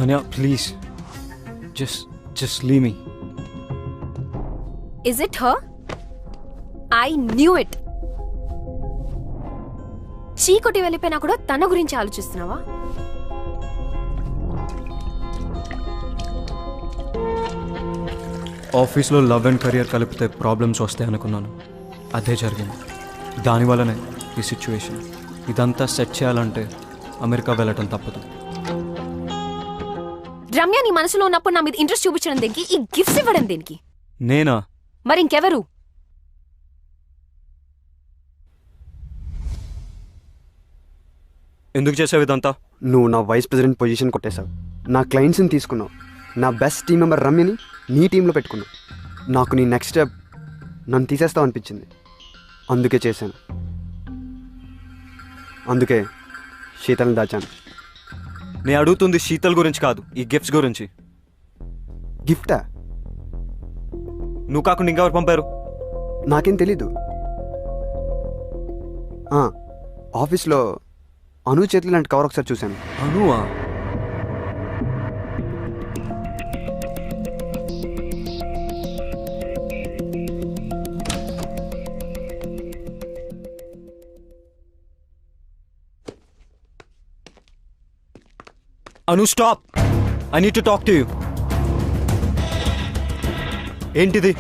Tanya, please. Just leave me. Is it her? I knew it. చీకొట్టి వెళ్ళిపోయినా కూడా తన గురించి ఆలోచిస్తున్నావా? ఆఫీస్లో లవ్ అండ్ కెరియర్ కలిపితే ప్రాబ్లమ్స్ వస్తాయి అనుకున్నాను. అదే జరిగింది. దానివల్లనే ఈ సిచ్యువేషన్. ఇదంతా సెట్ చేయాలంటే అమెరికా వెళ్ళటం తప్పదు. రమ్య నీ మనసులో ఉన్నప్పుడు నా మీద ఇంట్రెస్ట్ చూపించడం దేనికి? ఈ గిఫ్ట్స్ ఇవ్వడం దేనికి? నేనా? మరి ఇంకెవరు? ఎందుకు చేసావు ఇదంతా? నువ్వు నా వైస్ ప్రెసిడెంట్ పొజిషన్ కొట్టేశావు. నా క్లయింట్స్ని తీసుకున్నావు. నా బెస్ట్ టీం మెంబర్ రమ్యని నీ టీంలో పెట్టుకున్నావు. నాకు నీ నెక్స్ట్ స్టెప్ నన్ను తీసేస్తావు అనిపించింది. అందుకే చేశాను. అందుకే శీతల్ని దాచాను. నేను అడుగుతుంది శీతల్ గురించి కాదు, ఈ గిఫ్ట్స్ గురించి. గిఫ్టా? నువ్వు కాకుండా ఇంకెవరు పంపారు? నాకేం తెలీదు. ఆఫీస్లో అను చేతులు లాంటి కవర్ ఒకసారి చూశాను. అనువా? Anu, stop! I need to talk to you. ఏంటిది?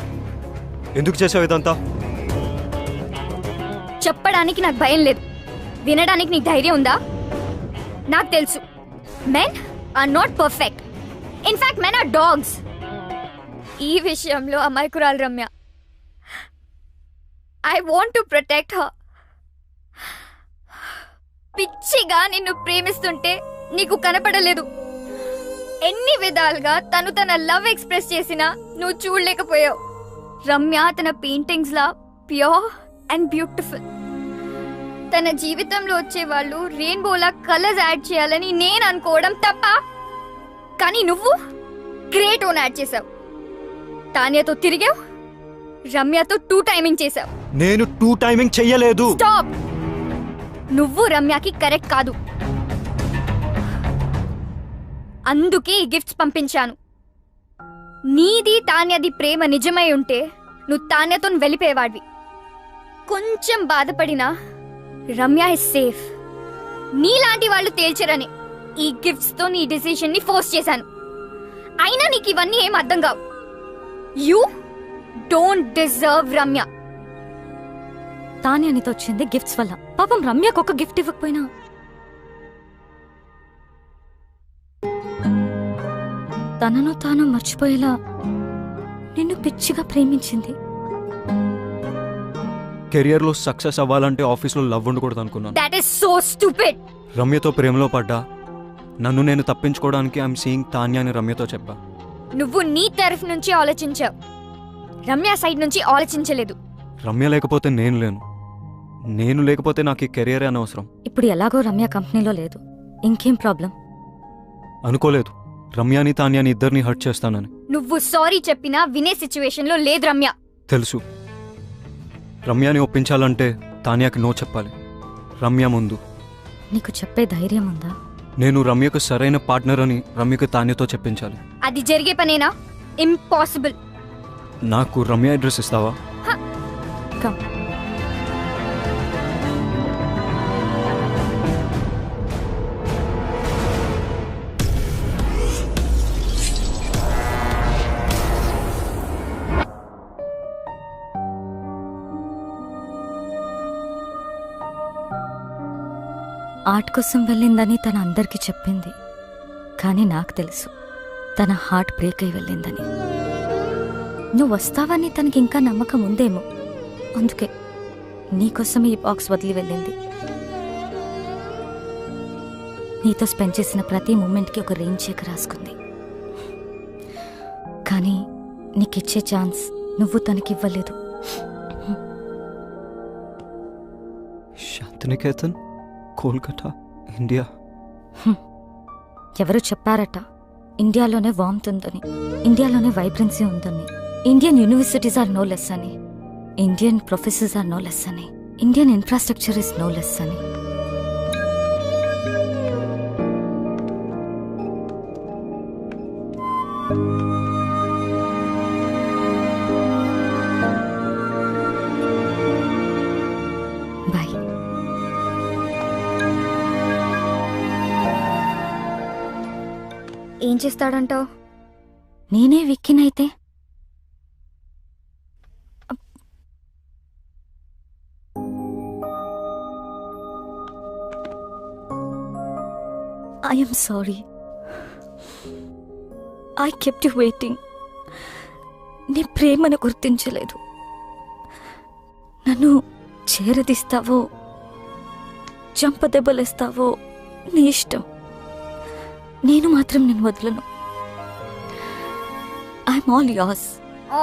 ఎందుకు చేసావు ఇదంతా? చెప్పడానికి నాకు భయం లేదు. వినడానికి నీకు ధైర్యం ఉందా? నాకు తెలుసు, men are not perfect. In fact men are dogs. ఈ విషయంలో అమాయకురాలు Ramya. I want to protect her. పిచ్చిగా నిన్ను ప్రేమిస్తుంటే నీకు కనపడలేదు. ఎన్ని విధాలుగా తను తన లవ్ ఎక్స్ప్రెస్ చేసినా నువ్వు చూడలేకపోయావు. రమ్య తన paintings law pure and beautiful. తన జీవితంలో వచ్చే వాళ్ళు రెయిన్బోలా కలర్స్ యాడ్ చేయాలని నేను అనుకోవడం తప్ప. కానీ నువ్వు గ్రే టోన్ యాడ్ చేసావు. తాన్యతో తిరిగావు, రమ్యతో 2 టైమింగ్ చేసావు. నేను 2 టైమింగ్ చెయ్యలేదు. స్టాప్! నువ్వు రమ్యకి కరెక్ట్ కాదు. అందుకే ఈ గిఫ్ట్స్ పంపించాను. నీది తాన్యది ప్రేమ నిజమై ఉంటే నువ్వు తాన్యతో వెళ్ళిపోయేవాడివి. కొంచెం బాధపడినా రమ్య ఇస్ సేఫ్. నీలాంటి వాళ్ళు తేల్చరని ఈ గిఫ్ట్స్ తో నీ డిసిషన్ ని ఫోర్స్ చేశాను. అయినా నీకు ఇవన్నీ ఏం అర్థం కావు. You don't deserve Ramya. తానే అనితో వచ్చింది గిఫ్ట్స్ వల్ల. పాపం రమ్యకు ఒక గిఫ్ట్ ఇవ్వకపోయినా తనను తాను మర్చిపోయేలా నిన్ను పిచ్చిగా ప్రేమించింది. కెరియర్లో సక్సెస్ అవ్వాలంటే ఆఫీస్లో లవ్ ఉండకూడదు అనుకున్నాను. That is so stupid. రమ్యతో ప్రేమలో పడ్డా. నన్ను నేను తప్పించుకోవడానికి ఐఎమ్ సీయింగ్ తాన్య అని రమ్యతో చెప్పా. నువ్వు నీ తరఫు నుంచి ఆలోచించావు, రమ్య సైడ్ నుంచి ఆలోచించలేదు. రమ్య లేకపోతే నేను లేను. నేను లేకపోతే నాకు ఈ కెరియరే అనవసరం. ఇప్పుడు ఎలాగో రమ్య కంపెనీలో లేదు. ఇంకేం ప్రాబ్లం? అనుకోలేదు రమ్యాని తాన్యాని ఇద్దరిని హర్ట్ చేస్తానని. నువ్వు సారీ చెప్పినా వినే సిచ్యువేషన్ లో లేదు రమ్య. తెలుసు. రమ్యాని ఒప్పించాలంటే తాన్యాకి నో చెప్పాలి. రమ్య ముందు. నీకు చెప్పే ధైర్యం ఉందా? నేను రమ్యకు సరైన పార్ట్నర్ అని రమ్యకు తాన్యతో చెప్పించాలి. అది జరిగే పనేనా? ఇంపాసిబుల్. నాకు రమ్య అడ్రస్ ఇస్తావా? కమ్. ఆర్ట్ కోసం వెళ్ళిందని తన అందరికీ చెప్పింది. కానీ నాకు తెలుసు తన హార్ట్ బ్రేక్ అయి వెళ్ళిందని. నువ్వు వస్తావని తనకి ఇంకా నమ్మకం ఉందేమో. అందుకే నీకోసం ఈ బాక్స్ వదిలి వెళ్ళింది. నీతో స్పెండ్ చేసిన ప్రతి మూమెంట్కి ఒక రేంజ్ చెక్ రాసుకుంది. కానీ నీకిచ్చే ఛాన్స్ నువ్వు తనకివ్వలేదు. శాంతినికేతన్, కోల్కతా, ఇండియా. ఎవరు చెప్పారట ఇండియాలోనే వార్మ్త్ ఉందని, ఇండియాలోనే వైబ్రెన్సీ ఉందని, Indian universities are no less అని, Indian professors are no less అని, Indian infrastructure is no less అని. బాయ్. ఏం చేస్తాడంటావు? నేనే విక్కినైతే I'm sorry. I kept you waiting. నీ ప్రేమను గుర్తించలేదు. నన్ను చేరదీస్తావో చంపదెబ్బలేస్తావో నీ ఇష్టం. నేను మాత్రం నేను వదలను. I'm all yours. Oh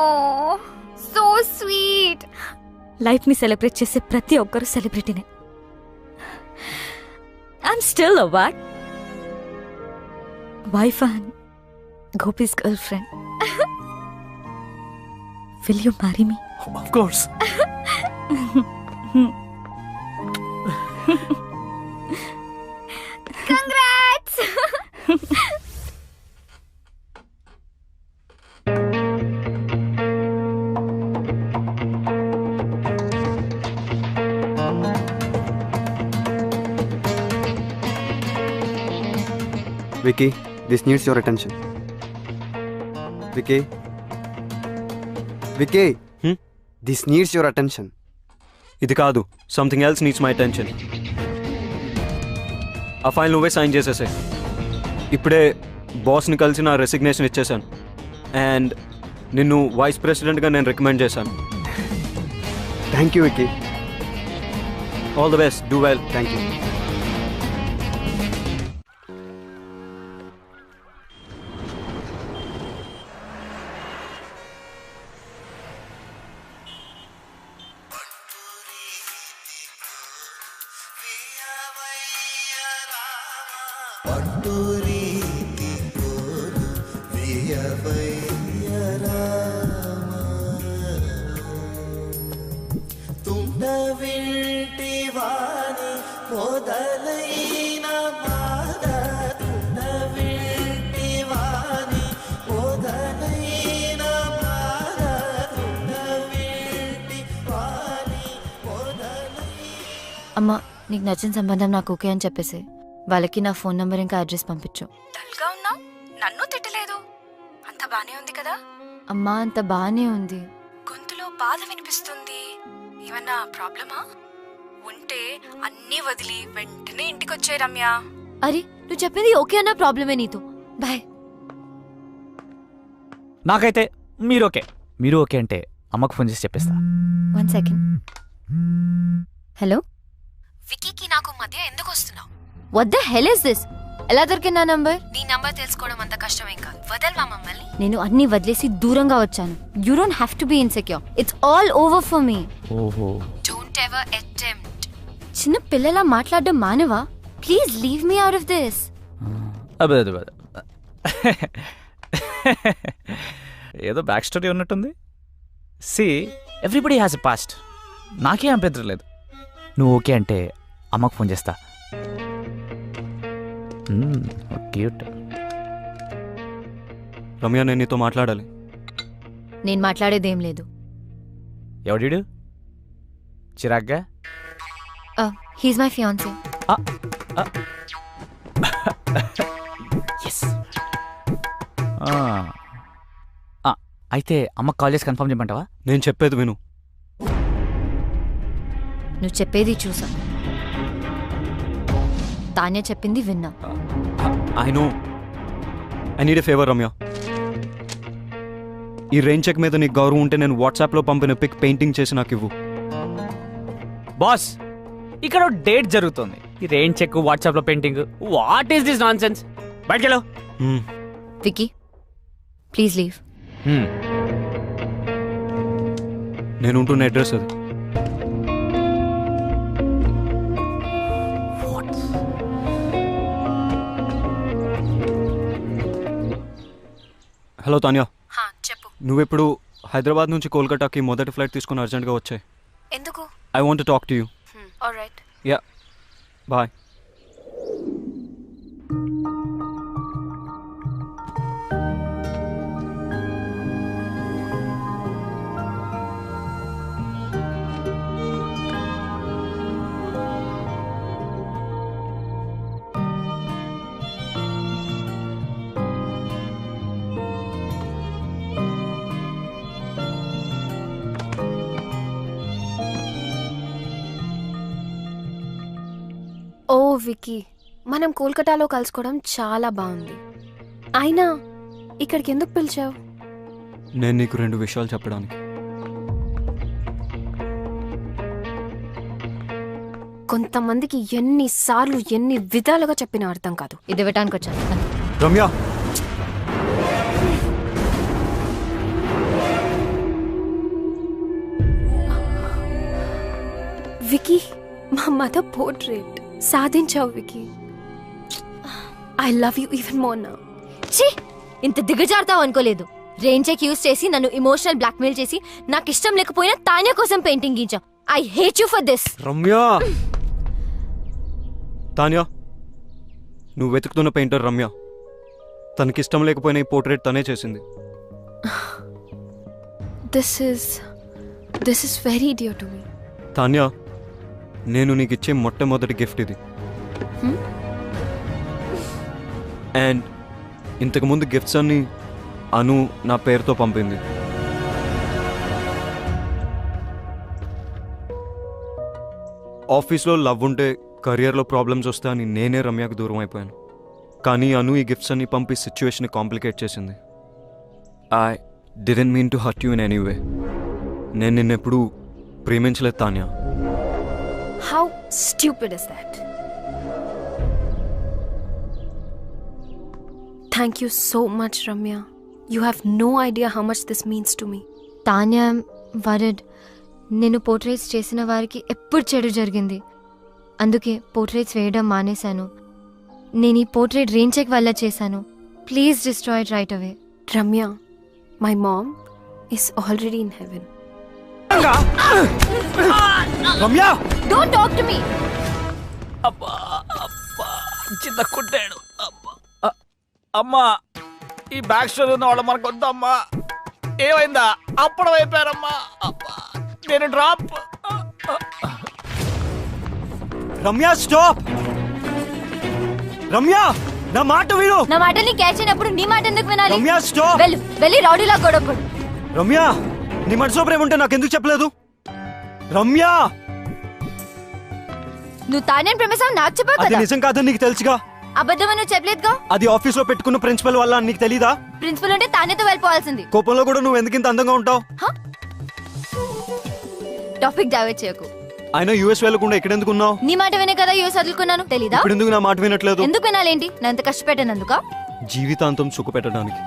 so sweet. లైఫ్ని సెలబ్రేట్ చేసే ప్రతి ఒక్కరు సెలబ్రిటీనే. I'm still a what wife and Gopi's girl friend. Will you marry me? Of course. Congrats. Vicky, this needs your attention. Vicky. Vicky. This needs your attention. ఇది కాదు, something else needs my attention. ఆ file నువ్వే sign చేసేసాయి. ఇప్పుడే బాస్ని కలిసి నా resignation ఇచ్చేసాను. And నిన్ను vice ప్రెసిడెంట్గా నేను రికమెండ్ చేశాను. Thank you, Vicky. All the best. Do well. Thank you. అమ్మా, నీకు నచ్చిన సంబంధం నాకు ఓకే అని చెప్పేసి వాళ్ళకి నా ఫోన్ నంబర్ ఇంకా అడ్రస్ పంపించు. డల్గా ఉన్నావు, నన్ను తిట్టలేదు. అంత బానే ఉంది కదా? అమ్మా, అంత బానే ఉంది. గొంతులో బాధ వినిపిస్తుంది. ఏమన్నా ప్రాబ్లమా? ఉంటే అన్నీ వదిలి వెంటనే ఇంటికొచ్చే రమ్య. అరే, నువ్వు చెప్పింది ఓకే అన్న ప్రాబ్లమే నీతో. బాయ్. నాకైతే మీరు ఓకే. మీరు ఓకే అంటే అమ్మకు ఫోన్ చేసి చెప్పేస్తా. 1 సెకండ్. హలో, వికీకి నాకు మధ్య ఎందుకు వస్తున్నావు? What the hell is this? ఎలా దొరికింది నా నంబర్? నీ నంబర్ తెలుసుకోవడం అంత కష్టమేం కాదు. వదల్వా మమ్మల్ని. నేను అన్ని వదిలేసి దూరంగా వచ్చాను. You don't have to be insecure. It's all over for me. ఓహో, డోంట్ ఎవర్ అటెంప్ట్. చిన్న పిల్లలా మాట్లాడడం మానవా? Please leave me out of this. అదే ఏదో బ్యాక్ స్టోరీ ఉన్నట్టుంది. See, everybody has a past. నాకే అభ్యంతరం లేదు. నువ్వు ఓకే అంటే అమ్మకు ఫోన్ చేస్తా. క్యూట్. రమ్య, నేను నీతో మాట్లాడాలి. నేను మాట్లాడేదేం లేదు. ఎవడీడు చిరాగ్గా? He's my fiancee. అయితే అమ్మకు కాల్ చేసి కన్ఫర్మ్ చేయమంటావా? నేను చెప్పేది విను. నువ్వు చెప్పేది చూసా, తాన్య చెప్పింది విన్నా. I know. I need a favour Ramya. ఈ రెయిన్ చెక్ మీద నీకు గౌరవం ఉంటే నేను వాట్సాప్లో పంపిన పిక్ పెయింటింగ్ చేసి నాకు ఇవ్వు. బాస్, ఇక్కడ డేట్ జరుగుతుంది. ఈ రెయిన్ చెక్, వాట్సాప్లో painting, what is this nonsense? బయటకెళ్ళు. Vicky, please leave. నేను ఉంటున్న అడ్రస్ అది. హలో తాన్యా, చెప్పు. నువ్వెప్పుడు హైదరాబాద్ నుంచి కోల్కతాకి మొదటి ఫ్లైట్ తీసుకుని అర్జెంట్గా వచ్చాయి. ఎందుకు? I want to talk to you. Alright. Yeah, bye. Vicky, మనం కోల్కతాలో కలుసుకోవడం చాలా బాగుంది. అయినా ఇక్కడికి ఎందుకు పిలిచావు? నేను నీకు 2 విషయాలు చెప్పడానికి. కొంతమందికి ఎన్నిసార్లు ఎన్ని విధాలుగా చెప్పినా అర్థం కాదు. ఇది ఇవ్వటానికి వచ్చాను. రమ్య, విక్కీ, మా మదర్ పోర్ట్రేట్ సాధించావు Vicky. I love you even more now. ఛీ, ఇంత దిగజారుతావు అనుకోలేదు. రెయిన్ చెక్ యూస్ చేసి నన్ను ఇమోషనల్ బ్లాక్మెయిల్ చేసి నాకు ఇష్టం లేకపోయినా తాన్యా కోసం పెయింటింగ్ గీంచావు. I hate you for this. Ramya. Tanya, నువ్వు వెతుకుతున్న పెయింటర్ రమ్య. తనకిష్టం లేకపోయినా ఈ పోర్ట్రేట్ తనే చేసింది. This is very dear to me. Tanya, నేను నీకు ఇచ్చే మొట్టమొదటి గిఫ్ట్ ఇది. అండ్ ఇంతకుముందు గిఫ్ట్స్ అన్ని అను నా పేరుతో పంపింది. ఆఫీస్లో లవ్ ఉంటే కెరియర్లో ప్రాబ్లమ్స్ వస్తాయని నేనే రమ్యకు దూరం అయిపోయాను. కానీ అను ఈ గిఫ్ట్స్ అన్ని పంపి సిచ్యువేషన్ కాంప్లికేట్ చేసింది. I didn't mean to hurt you in any way. నేను నిన్నెప్పుడు ప్రేమించలేదు Tanya. How stupid is that? Thank you so much Ramya. You have no idea how much this means to me. Tanya వరడ్. నేను portraits చేసిన వారికి ఎప్పుడు చెడు జరిగింది. అందుకే పోర్ట్రేట్స్ వేయడం మానేశాను. నేను ఈ పోర్ట్రేట్ రెయిన్ చెక్ వల్ల చేశాను. Please destroy it right away. Ramya, my mom is already in heaven. Ramya, don't talk to me. అబ్బా అబ్బా, చిన్న కుట్టాడు. అబ్బా అమ్మా, ఈ బ్యాక్ స్టోరీ ఉన్న వాళ్ళు మనకు వద్దమ్మా. ఏమైందా? అప్పుడు అయిపోయారమ్మా. అబ్బా, నేను డ్రాప్. రమ్య స్టాప్. రమ్య, నా మాట విను. నా మాటని క్యాచ్ అయినప్పుడు నీ మాట ఎందుకు వినాలి? రమ్య స్టాప్. వెళ్ళి రౌడీలా గొడవపడు. రమ్య, నీ మనసులో ప్రేమ ఉంటే నాకెందుకు చెప్పలేదు? రమ్య, నువ్వు తాన్యాని ప్రేమిస్తావు నాకు చెప్పావు అది కదా. నిజం కాదని నీకు తెలుసుగా. అబద్ధమని నువ్వు చెప్పలేదుగా. అది ఆఫీస్ లో పెట్టుకున్న ప్రిన్సిపల్ వల్ల అని నీకు తెలీదా? ప్రిన్సిపల్ ఉంటే తాన్యతో వెళ్ళిపోవాల్సింది. కోపంలో కూడా నువ్వు ఎందుకు ఇంత అందంగా ఉంటావు? టాపిక్ డైవర్ట్ చేయకు. అయినా యూఎస్ వెళ్ళకుండా ఇక్కడ ఎందుకు ఉన్నావు? నీ మాట వినే కదా యూఎస్ వదులుకున్నాను. తెలీదా? ఇప్పుడు ఎందుకు నా మాట వినట్లేదు? ఎందుకు వినాలేంటి? నా ఎంత కష్టపెట్టానందుక? జీవితాంతం సుఖ పెట్టడానికి.